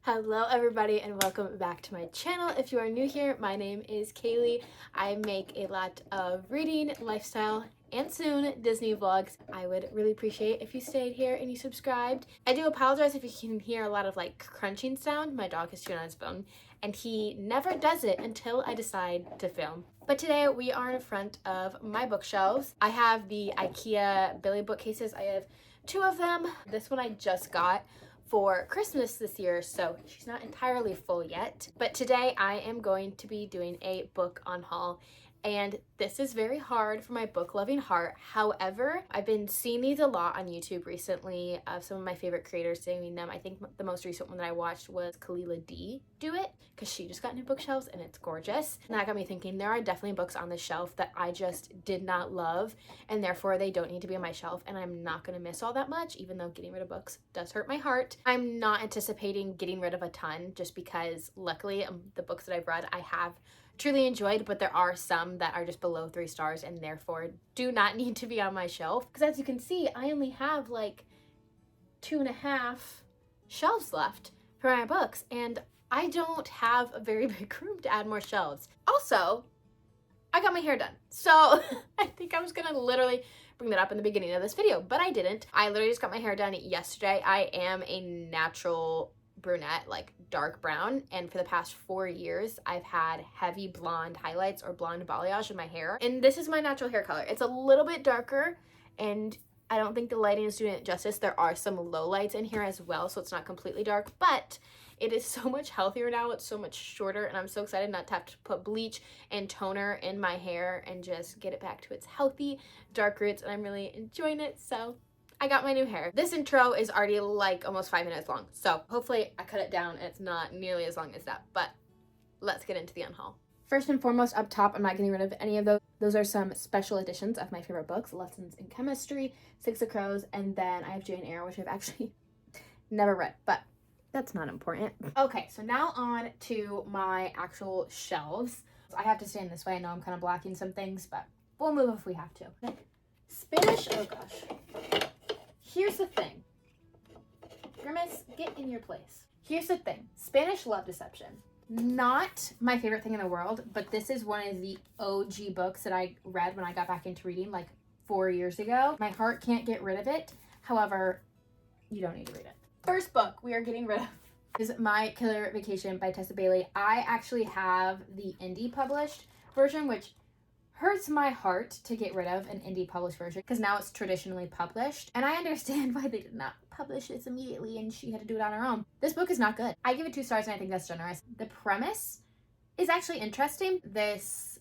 Hello everybody and welcome back to my channel. If you are new here, my name is Kaylee. I make a lot of reading, lifestyle, and soon Disney vlogs. I would really appreciate if you stayed here and you subscribed. I do apologize if you can hear a lot of like crunching sound. My dog is chewing on his bone and he never does it until I decide to film. But today we are in front of my bookshelves. I have the IKEA Billy bookcases. I have two of them. This one I just got for Christmas this year, so she's not entirely full yet. But today I am going to be doing a book on haul, and this is very hard for my book-loving heart. However, I've been seeing these a lot on YouTube recently of some of my favorite creators doing them. I think the most recent one that I watched was Kalila D do it, because she just got new bookshelves and it's gorgeous. And that got me thinking there are definitely books on this shelf that I just did not love, and therefore they don't need to be on my shelf, and I'm not going to miss all that much, even though getting rid of books does hurt my heart. I'm not anticipating getting rid of a ton, just because luckily the books that I've read I have truly enjoyed, but there are some that are just below 3 stars and therefore do not need to be on my shelf. Because as you can see, I only have like 2.5 shelves left for my books, and I don't have a very big room to add more shelves. Also, I got my hair done, so I think I was gonna literally bring that up in the beginning of this video, but I didn't. I literally just got my hair done yesterday. I am a natural brunette, like dark brown, and for the past 4 years I've had heavy blonde highlights or blonde balayage in my hair, and this is my natural hair color. It's a little bit darker, and I don't think the lighting is doing it justice. There are some low lights in here as well, so it's not completely dark, but it is so much healthier now. It's so much shorter, and I'm so excited not to have to put bleach and toner in my hair and just get it back to its healthy dark roots, and I'm really enjoying it. So I got my new hair. This intro is already like almost 5 minutes long, so hopefully I cut it down and it's not nearly as long as that, but let's get into the unhaul. First and foremost, up top, I'm not getting rid of any of those. Those are some special editions of my favorite books: Lessons in Chemistry, Six of Crows, and then I have Jane Eyre, which I've actually never read, but that's not important. Okay, so now on to my actual shelves. I have to stand this way. I know I'm kind of blocking some things, but we'll move if we have to. Spanish, oh gosh. Here's the thing. Grimace, get in your place. Here's the thing. Spanish love deception. Not my favorite thing in the world, but this is one of the OG books that I read when I got back into reading like 4 years ago. My heart can't get rid of it. However, you don't need to read it. First book we are getting rid of is My Killer Vacation by Tessa Bailey. I actually have the indie published version, which hurts my heart to get rid of an indie published version because now it's traditionally published, and I understand why they did not publish this immediately and she had to do it on her own. This book is not good. I give it 2 stars, and I think that's generous. The premise is actually interesting. This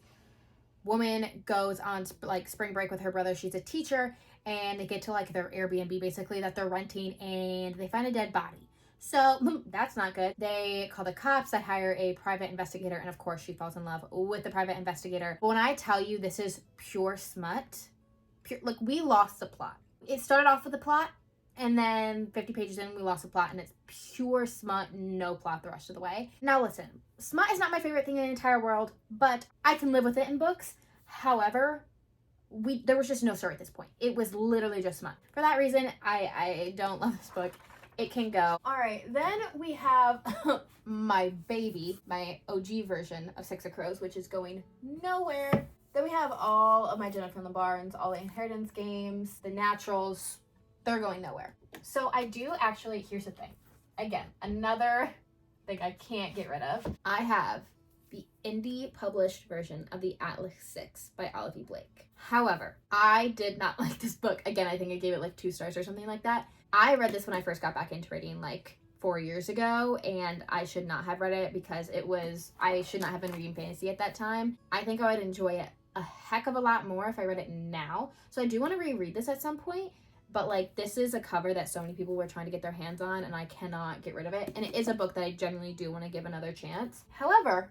woman goes on like spring break with her brother. She's a teacher, and they get to like their Airbnb basically that they're renting, and they find a dead body. So that's not good. They call the cops. They hire a private investigator, and of course she falls in love with the private investigator. But when I tell you this is pure smut, like we lost the plot. It started off with the plot, and then 50 pages in we lost the plot, and it's pure smut, no plot the rest of the way. Now listen, smut is not my favorite thing in the entire world, but I can live with it in books. However, there was just no story at this point. It was literally just smut. For that reason, I don't love this book. It can go. All right, then we have my baby, my OG version of Six of Crows, which is going nowhere. Then we have all of my Jennifer and the Barnes, all the Inheritance games, the Naturals. They're going nowhere. So I do actually, here's the thing. Again, another thing I can't get rid of. I have the indie published version of the Atlas 6 by Olive E. Blake. However, I did not like this book. Again, I think I gave it like 2 stars or something like that. I read this when I first got back into reading like 4 years ago, and I should not have read it because I should not have been reading fantasy at that time. I think I would enjoy it a heck of a lot more if I read it now. So I do want to reread this at some point, but like this is a cover that so many people were trying to get their hands on, and I cannot get rid of it. And it is a book that I genuinely do want to give another chance. However,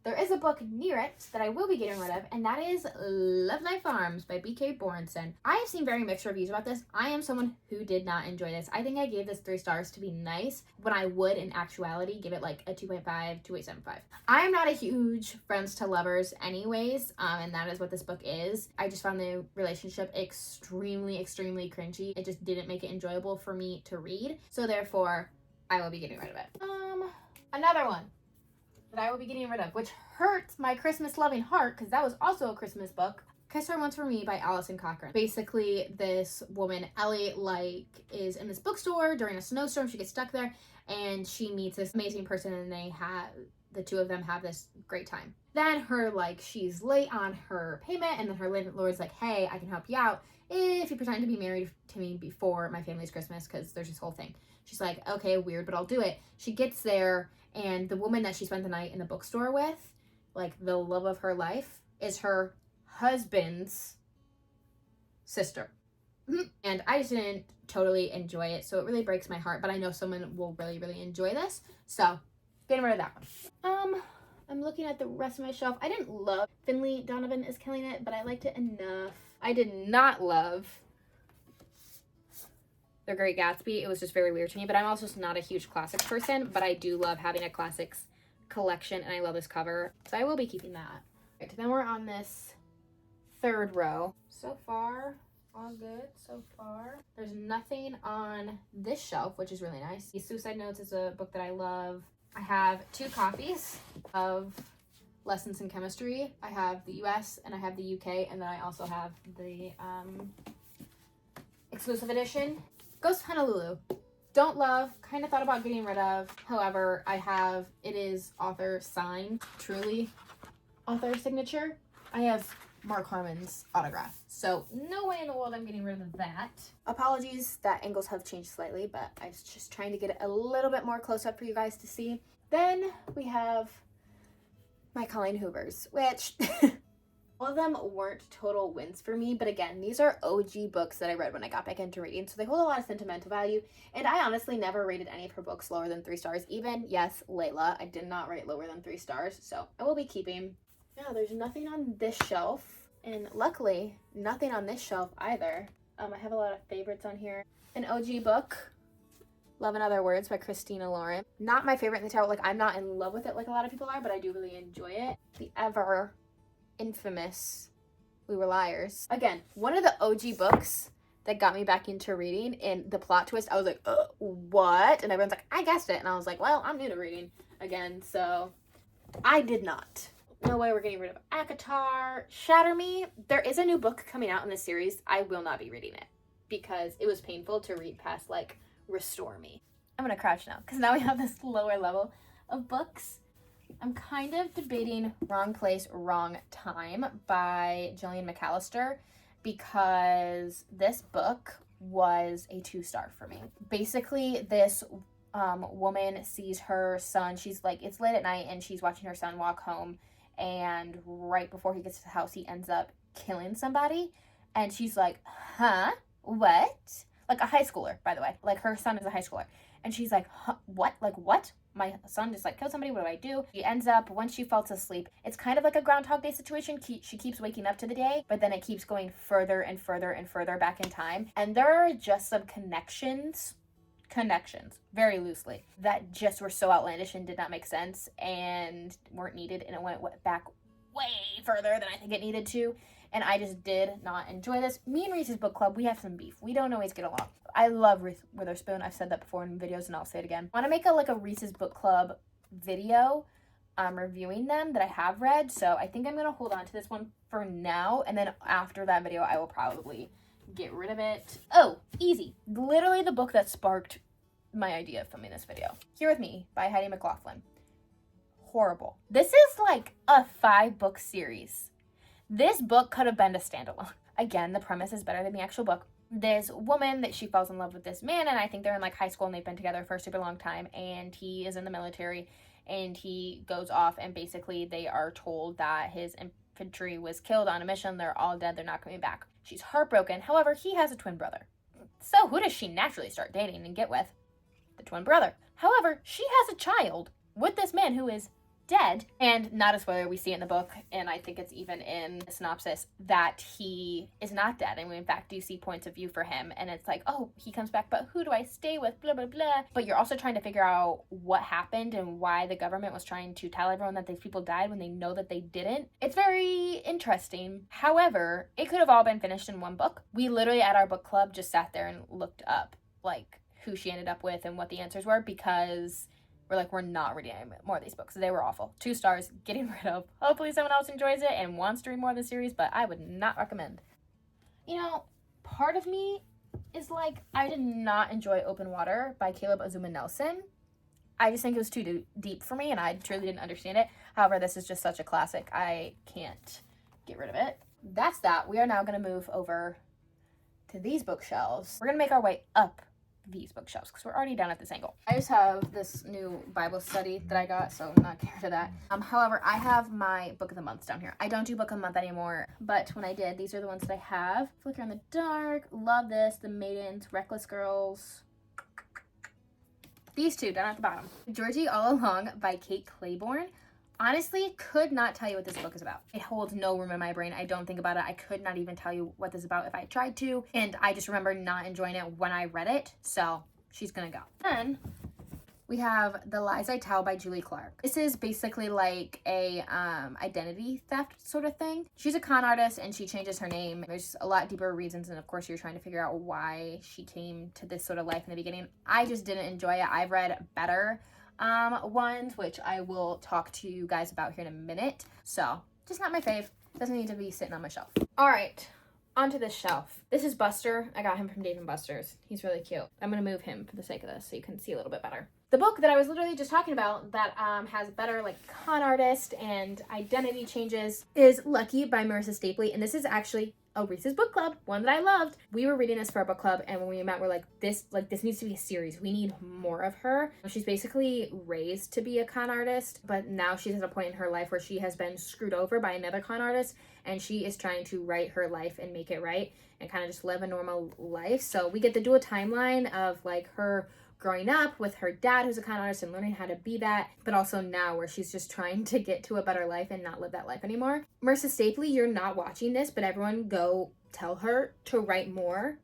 there is a book near it that I will be getting rid of, and that is Love Life Farms by B.K. Borenson. I have seen very mixed reviews about this. I am someone who did not enjoy this. I think I gave this 3 stars to be nice, when I would in actuality give it like a 2.5, 2.75. I am not a huge friends to lovers anyways, and that is what this book is. I just found the relationship extremely cringy. It just didn't make it enjoyable for me to read, so therefore I will be getting rid of it. Another one that I will be getting rid of, which hurts my Christmas loving heart because that was also a Christmas book. Kiss Her Once for Me by Allison Cochran. Basically, this woman, Ellie, is in this bookstore during a snowstorm. She gets stuck there and she meets this amazing person and the two of them have this great time. Then she's late on her payment and then her landlord's like, hey, I can help you out if you pretend to be married to me before my family's Christmas, because there's this whole thing. She's like, okay, weird, but I'll do it. She gets there and the woman that she spent the night in the bookstore with, the love of her life, is her husband's sister. And I just didn't totally enjoy it, so it really breaks my heart, but I know someone will really, really enjoy this, so getting rid of that one. I'm looking at the rest of my shelf. I didn't love Finley Donovan is Killing It, but I liked it enough. I did not love The Great Gatsby. It was just very weird to me, but I'm also just not a huge classics person, but I do love having a classics collection, and I love this cover, so I will be keeping that. Right, then we're on this third row. So far, all good so far. There's nothing on this shelf, which is really nice. Suicide Notes is a book that I love. I have 2 copies of Lessons in Chemistry. I have the US and I have the UK, and then I also have the exclusive edition. Ghost of Honolulu. Don't love, kind of thought about getting rid of. However, it is author signed, truly author signature. I have Mark Harmon's autograph, so no way in the world I'm getting rid of that. Apologies that angles have changed slightly, but I was just trying to get it a little bit more close up for you guys to see. Then we have my Colleen Hoovers, which all of them weren't total wins for me, but again, these are OG books that I read when I got back into reading, so they hold a lot of sentimental value, and I honestly never rated any of her books lower than 3 stars. Even, yes, Layla, I did not rate lower than 3 stars, so I will be keeping. Yeah, there's nothing on this shelf, and luckily, nothing on this shelf either. I have a lot of favorites on here. An OG book, Love in Other Words by Christina Lauren. Not my favorite in the tarot. I'm not in love with it like a lot of people are, but I do really enjoy it. The ever infamous We Were Liars. Again, one of the OG books that got me back into reading, and the plot twist, I was like, what? And everyone's like, I guessed it. And I was like, well, I'm new to reading again, so I did not. No way we're getting rid of ACOTAR. Shatter Me. There is a new book coming out in this series. I will not be reading it because it was painful to read past Restore Me. I'm gonna crouch now because now we have this lower level of books. I'm kind of debating Wrong Place, Wrong Time by Gillian McAllister because this book was a 2-star for me. Basically, this woman sees her son. She's it's late at night and she's watching her son walk home, and right before he gets to the house, he ends up killing somebody, and she's like, huh? What? A high schooler, by the way. Her son is a high schooler. And she's like, huh, what? What? My son just killed somebody. What do I do? She ends up, once she falls asleep, it's kind of like a Groundhog Day situation. She keeps waking up to the day, but then it keeps going further and further and further back in time. And there are just some connections, very loosely, that just were so outlandish and did not make sense and weren't needed. And it went back way further than I think it needed to. And I just did not enjoy this. Me and Reese's Book Club, we have some beef. We don't always get along. I love Reese Witherspoon. I've said that before in videos and I'll say it again. I want to make a Reese's Book Club video reviewing them that I have read. So I think I'm going to hold on to this one for now. And then after that video, I will probably get rid of it. Oh, easy. Literally the book that sparked my idea of filming this video. Here With Me by Heidi McLaughlin. Horrible. This is a 5-book series. This book could have been a standalone. Again, the premise is better than the actual book. This woman, that she falls in love with this man, and I think they're in high school and they've been together for a super long time, and he is in the military and he goes off, and basically they are told that his infantry was killed on a mission. They're all dead. They're not coming back. She's heartbroken. However, he has a twin brother. So who does she naturally start dating and get with? The twin brother. However, she has a child with this man who is dead, and not a spoiler, we see it in the book, and I think it's even in the synopsis, that he is not dead, and we in fact do see points of view for him, and it's oh, he comes back, but who do I stay with, blah blah blah. But you're also trying to figure out what happened and why the government was trying to tell everyone that these people died when they know that they didn't. It's very interesting. However, it could have all been finished in one book. We literally at our book club just sat there and looked up who she ended up with and what the answers were, because we're like, we're not reading any more of these books. They were awful. 2 stars, getting rid of. Hopefully someone else enjoys it and wants to read more of the series, but I would not recommend. You know, part of me is like, I did not enjoy Open Water by Caleb Azuma Nelson. I just think it was too deep for me, and I truly didn't understand it. However, this is just such a classic. I can't get rid of it. That's that. We are now going to move over to these bookshelves. We're going to make our way up these bookshelves because we're already down at this angle. I just have this new Bible study that I got, so I'm not getting rid of that. However, I have my book of the months down here. I don't do book of the month anymore, but when I did, these are the ones that I have. Flicker in the Dark, love this. The Maidens, Reckless Girls. These two down at the bottom. Georgie All Along by Kate Claiborne. Honestly, could not tell you what this book is about. It holds no room in my brain. I don't think about it. I could not even tell you what this is about if I tried to. And I just remember not enjoying it when I read it. So she's gonna go. Then we have The Lies I Tell by Julie Clark. This is basically like a identity theft sort of thing. She's a con artist and she changes her name. There's a lot deeper reasons, and of course you're trying to figure out why she came to this sort of life in the beginning. I just didn't enjoy it. I've read better ones, which I will talk to you guys about here in a minute. So just not my fave. Doesn't need to be sitting on my shelf. All right, onto this shelf. This is Buster. I got him from Dave & Buster's. He's really cute. I'm gonna move him for the sake of this so you can see a little bit better. The book that I was literally just talking about that has better like con artist and identity changes is Lucky by Marissa Stapley, and this is actually a Reese's book club, one that I loved. We were reading this for our book club, and when we met, we're like, this needs to be a series. We need more of her. She's basically raised to be a con artist, but now she's at a point in her life where she has been screwed over by another con artist, and she is trying to write her life and make it right and kind of just live a normal life. So we get to do a timeline of like her growing up with her dad who's a con artist and learning how to be that, but also now where she's just trying to get to a better life and not live that life anymore. Marissa Stapley, you're not watching this, but everyone go tell her to write more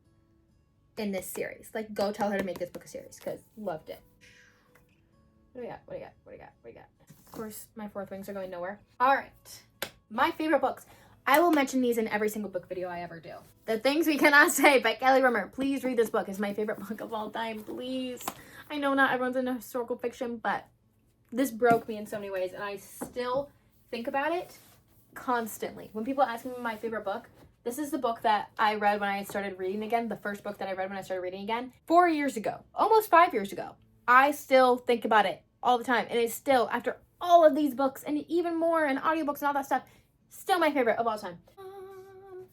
in this series. Like, go tell her to make this book a series, because loved it. What do we got? What do you got? What do you got? What do you got? Of course, my fourth wings are going nowhere. All right. My favorite books. I will mention these in every single book video I ever do. The Things We Cannot Say by Kelly Rimmer. Please read this book. It's my favorite book of all time. Please. I know not everyone's into historical fiction, but this broke me in so many ways, and I still think about it constantly. When people ask me my favorite book, this is the book that I read when I started reading again, the first book that I read when I started reading again, 4 years ago, almost 5 years ago. I still think about it all the time, and it's still, after all of these books, and even more, and audiobooks and all that stuff, still my favorite of all time.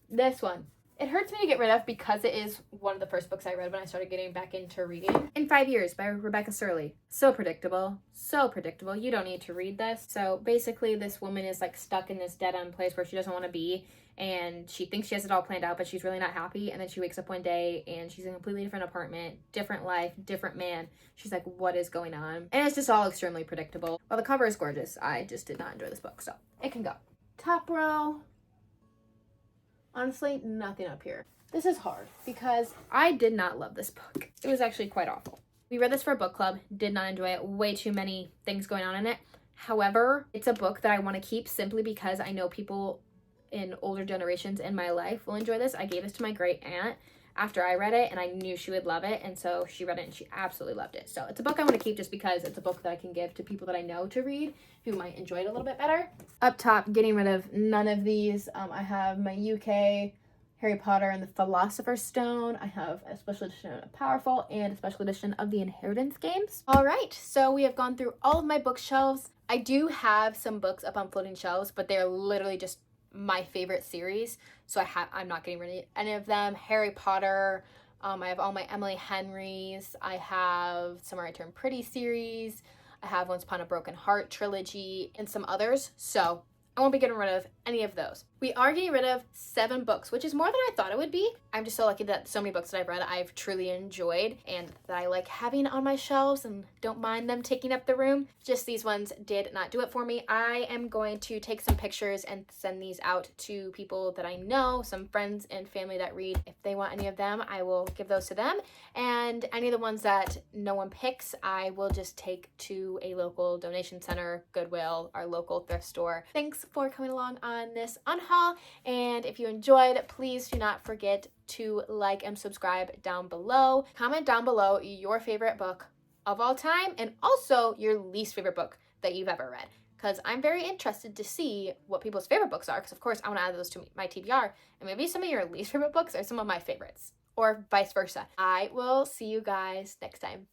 This one. It hurts me to get rid of because it is one of the first books I read when I started getting back into reading. In 5 Years by Rebecca Surley. So predictable. So predictable. You don't need to read this. So basically this woman is like stuck in this dead-end place where she doesn't want to be, and she thinks she has it all planned out, but she's really not happy. And then she wakes up one day and she's in a completely different apartment, different life, different man. She's like, what is going on? And it's just all extremely predictable. Well, the cover is gorgeous. I just did not enjoy this book, so it can go. Top row. Honestly, nothing up here. This is hard because I did not love this book. It was actually quite awful. We read this for a book club, did not enjoy it. Way too many things going on in it. However, it's a book that I want to keep simply because I know people in older generations in my life will enjoy this. I gave this to my great aunt after I read it, and I knew she would love it, and so she read it and she absolutely loved it. So it's a book I want to keep just because it's a book that I can give to people that I know to read who might enjoy it a little bit better. Up top, getting rid of none of these. I have my UK Harry Potter and the Philosopher's Stone. I have a special edition of Powerful and a special edition of the Inheritance Games. All right, so we have gone through all of my bookshelves. I do have some books up on floating shelves, but they're literally just my favorite series, so I'm not getting rid of any of them. Harry Potter, I have all my Emily Henrys, I have Somewhere I Turn Pretty series, I have Once Upon a Broken Heart trilogy, and some others, so I won't be getting rid of any of those. We are getting rid of 7 books, which is more than I thought it would be. I'm just so lucky that so many books that I've read I've truly enjoyed and that I like having on my shelves and don't mind them taking up the room. Just these ones did not do it for me. I am going to take some pictures and send these out to people that I know, some friends and family that read. If they want any of them, I will give those to them. And any of the ones that no one picks, I will just take to a local donation center, Goodwill, our local thrift store. Thanks for coming along on this UNHAUL, and if you enjoyed, please do not forget to like and subscribe down below. Comment down below your favorite book of all time, and also your least favorite book that you've ever read. Because I'm very interested to see what people's favorite books are, because of course I want to add those to my TBR, and maybe some of your least favorite books are some of my favorites, or vice versa. I will see you guys next time.